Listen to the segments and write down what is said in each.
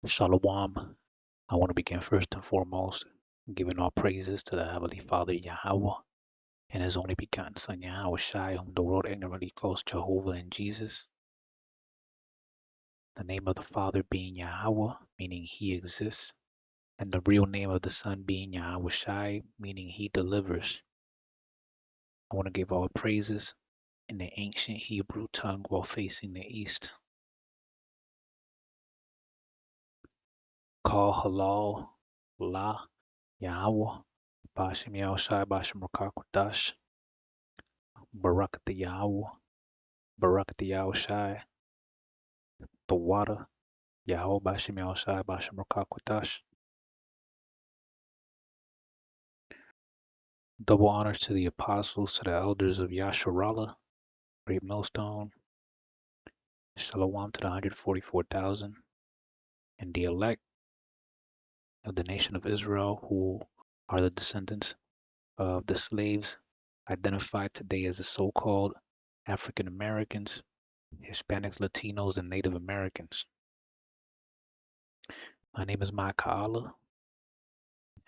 Shalom. I want to begin first and foremost giving all praises to the Heavenly Father Yahweh and His only begotten Son Yahweh Shai, whom the world ignorantly calls Jehovah and Jesus. The name of the Father being Yahweh, meaning He exists, and the real name of the Son being Yahweh Shai, meaning He delivers. I want to give all praises in the ancient Hebrew tongue while facing the east. Call halal, la, Yahweh, Bashem Yahushai, Bashem Rakakwadash, Barak the Yahweh, Barak the Yahushai, the water, Yahweh, Bashem Yahushai, Bashem Rakakwadash. Double honors to the apostles, to the elders of Yasharala, Greatmillstone. Shalom to the 144,000 and the elect of the nation of Israel, who are the descendants of the slaves identified today as the so-called African Americans, Hispanics, Latinos, and Native Americans. My name is Ma'Ka'ala,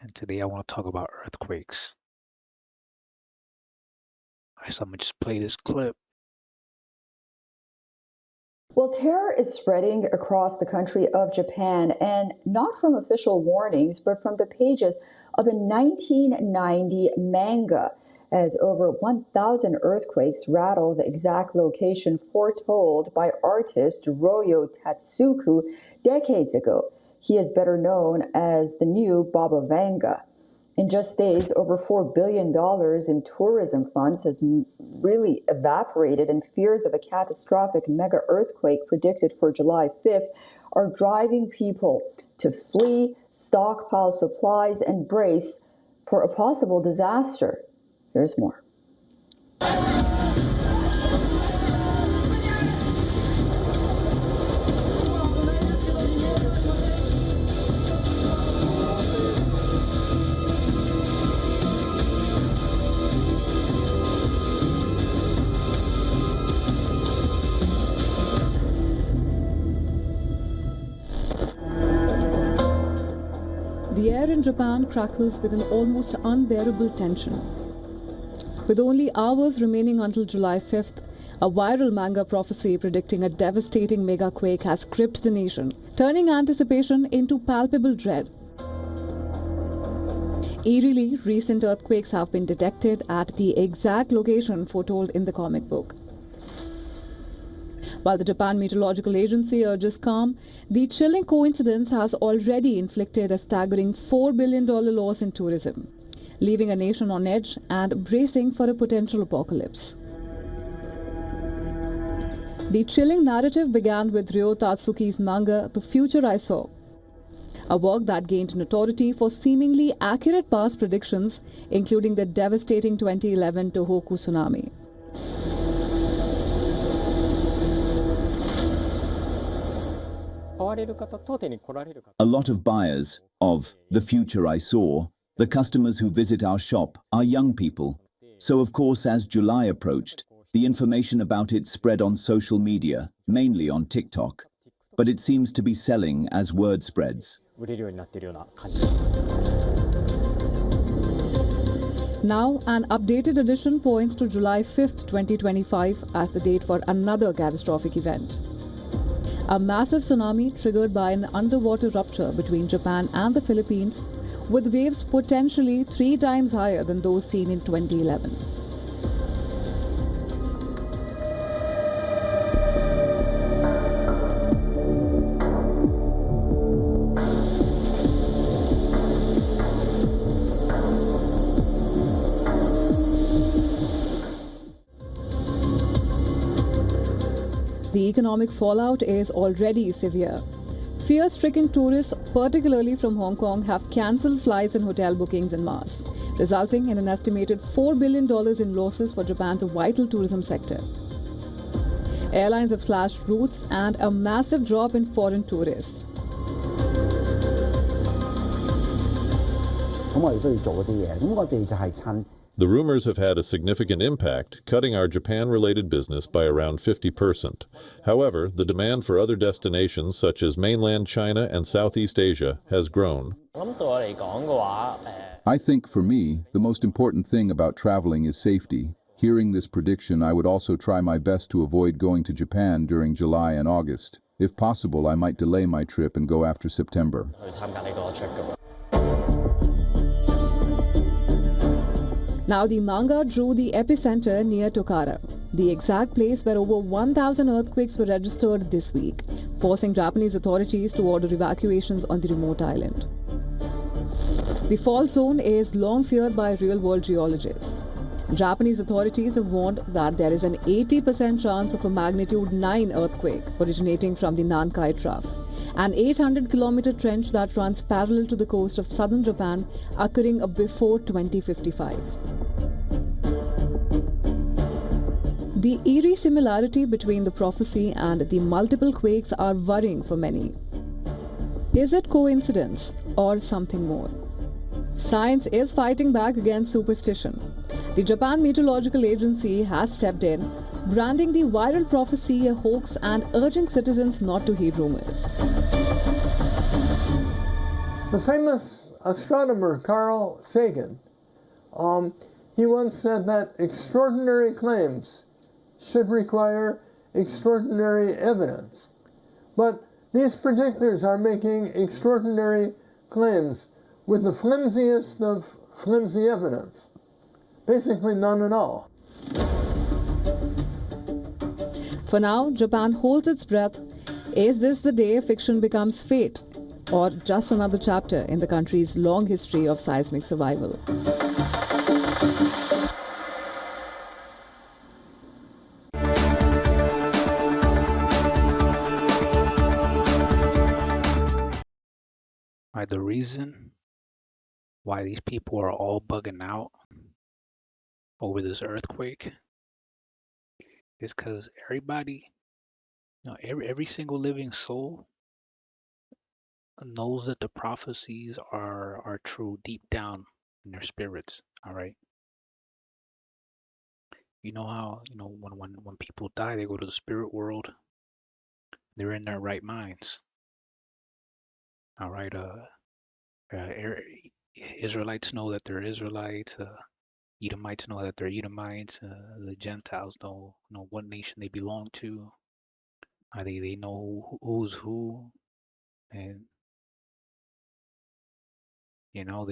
and today I want to talk about earthquakes. Alright, so I'm going to just play this clip. Well, terror is spreading across the country of Japan, and not from official warnings, but from the pages of a 1990 manga, as over 1,000 earthquakes rattle the exact location foretold by artist Ryo Tatsuku decades ago. He is better known as the new Baba Vanga. In just days, over $4 billion in tourism funds has really evaporated, and fears of a catastrophic mega earthquake predicted for July 5th are driving people to flee, stockpile supplies, and brace for a possible disaster. Here's more. The air in Japan crackles with an almost unbearable tension. With only hours remaining until July 5th, a viral manga prophecy predicting a devastating megaquake has gripped the nation, turning anticipation into palpable dread. Eerily, recent earthquakes have been detected at the exact location foretold in the comic book. While the Japan Meteorological Agency urges calm, the chilling coincidence has already inflicted a staggering $4 billion loss in tourism, leaving a nation on edge and bracing for a potential apocalypse. The chilling narrative began with Ryo Tatsuki's manga, The Future I Saw, a work that gained notoriety for seemingly accurate past predictions, including the devastating 2011 Tohoku tsunami. A lot of buyers of The Future I Saw, the customers who visit our shop, are young people. So of course, as July approached, the information about it spread on social media, mainly on TikTok. But it seems to be selling as word spreads. Now, an updated edition points to July 5th, 2025 as the date for another catastrophic event. A massive tsunami triggered by an underwater rupture between Japan and the Philippines, with waves potentially 3 times higher than those seen in 2011. The economic fallout is already severe. Fear-stricken tourists, particularly from Hong Kong, have cancelled flights and hotel bookings en masse, resulting in an estimated $4 billion in losses for Japan's vital tourism sector. Airlines have slashed routes and a massive drop in foreign tourists. 咁我哋都要做嗰啲嘢，咁我哋就係趁 The rumors have had a significant impact, cutting our Japan-related business by around 50%. However, the demand for other destinations such as mainland China and Southeast Asia has grown. I think for me, the most important thing about traveling is safety. Hearing this prediction, I would also try my best to avoid going to Japan during July and August. If possible, I might delay my trip and go after September. Now the manga drew the epicenter near Tokara, the exact place where over 1,000 earthquakes were registered this week, forcing Japanese authorities to order evacuations on the remote island. The fault zone is long feared by real-world geologists. Japanese authorities have warned that there is an 80% chance of a magnitude 9 earthquake originating from the Nankai Trough, an 800-kilometer trench that runs parallel to the coast of southern Japan, occurring before 2055. The eerie similarity between the prophecy and the multiple quakes are worrying for many. Is it coincidence or something more? Science is fighting back against superstition. The Japan Meteorological Agency has stepped in, branding the viral prophecy a hoax and urging citizens not to heed rumors. The famous astronomer Carl Sagan, he once said that extraordinary claims should require extraordinary evidence. But these predictors are making extraordinary claims with the flimsiest of flimsy evidence. Basically none at all. For now, Japan holds its breath. Is this the day fiction becomes fate, or just another chapter in the country's long history of seismic survival? The reason why these people are all bugging out over this earthquake is because everybody, every single living soul knows that the prophecies are true deep down in their spirits. All right. You know how, when people die, they go to the spirit world. They're in their right minds. All right. Israelites know that they're Israelites. Edomites know that they're Edomites. The Gentiles know what nation they belong to. They know who's who, and they know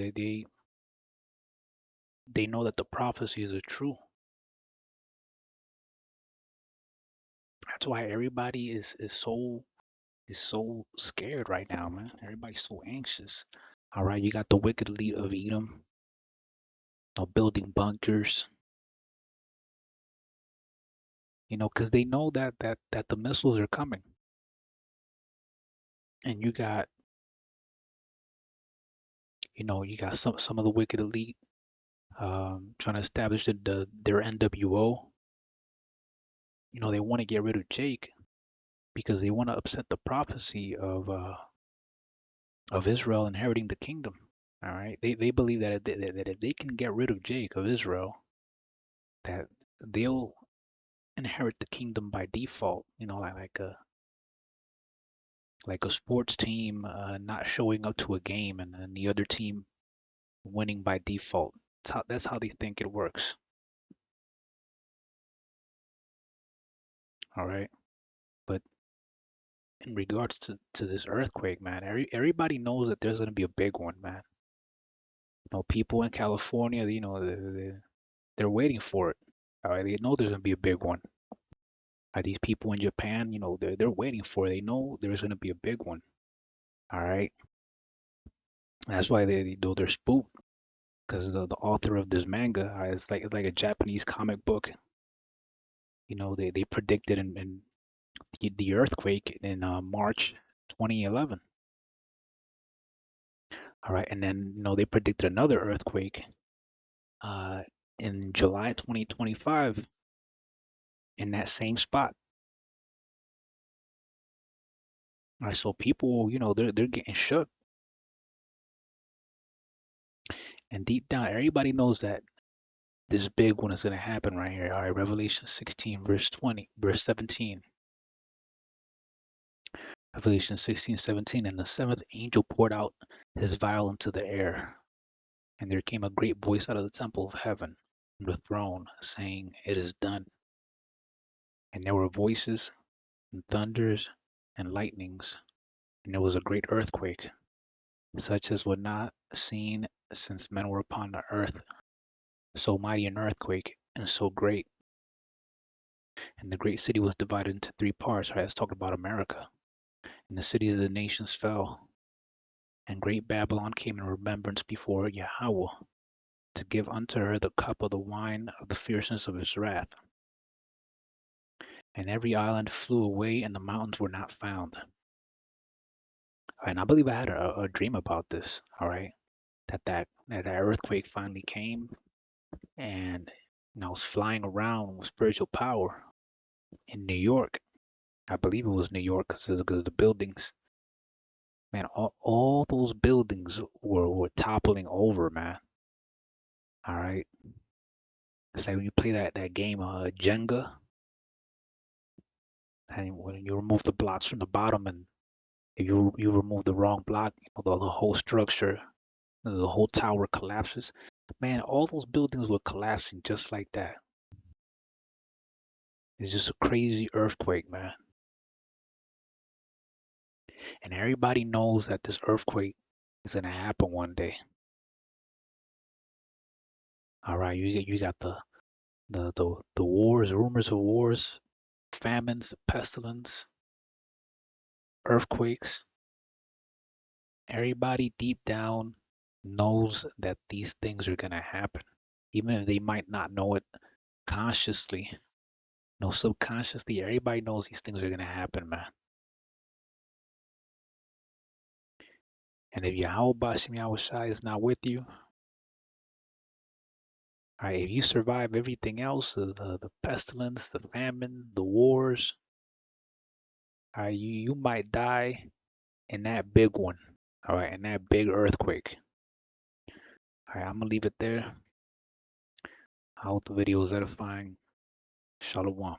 that the prophecies are true. That's why everybody is so scared right now, man. Everybody's so anxious. All right, you got the wicked elite of Edom, building bunkers. Because they know that the missiles are coming, and you got some of the wicked elite trying to establish their NWO. They want to get rid of Jake because they want to upset the prophecy of Israel inheriting the kingdom. All right, they believe that if they can get rid of Jake of Israel, that they'll inherit the kingdom by default. Like a sports team not showing up to a game and the other team winning by default. That's how they think it works. All right, but in regards to this earthquake, man, everybody knows that there's gonna be a big one, man. People in California, they're waiting for it. All right, they know there's gonna be a big one. These people in Japan, they're waiting for it. They know there's gonna be a big one. All right, that's why they're spooked, because the author of this manga, it's like a Japanese comic book. They predicted in the earthquake in March 2011. All right, and then they predicted another earthquake in July 2025 in that same spot. All right, so people, they're getting shook, and deep down, everybody knows that this big one is going to happen right here. All right, Revelation 16, verse 17. Revelation 16:17. And the seventh angel poured out his vial into the air, and there came a great voice out of the temple of heaven from the throne, saying, It is done. And there were voices, and thunders, and lightnings, and there was a great earthquake, such as was not seen since men were upon the earth, so mighty an earthquake, and so great. And the great city was divided into three parts. Right, let's talk about America. And the cities of the nations fell, and great Babylon came in remembrance before Yahweh, to give unto her the cup of the wine of the fierceness of his wrath. And every island flew away, and the mountains were not found. All right, and I believe I had a dream about this. All right, that earthquake finally came, and I was flying around with spiritual power in New York. I believe it was New York because of the buildings. Man, all those buildings were toppling over, man. All right, it's like when you play that game, Jenga, and when you remove the blocks from the bottom, and if you remove the wrong block, the whole structure, the whole tower collapses. Man, all those buildings were collapsing just like that. It's just a crazy earthquake, man. And everybody knows that this earthquake is gonna happen one day. All right, you got the wars, rumors of wars, famines, pestilence, earthquakes. Everybody deep down knows that these things are gonna happen, even if they might not know it consciously. No, subconsciously, everybody knows these things are gonna happen, man. And if Yahweh Bashim Yahushai is not with you, all right, if you survive everything else, the pestilence, the famine, the wars, all right, you might die in that big one, all right, in that big earthquake. All right, I'm gonna leave it there. I hope the video is edifying. Shalom.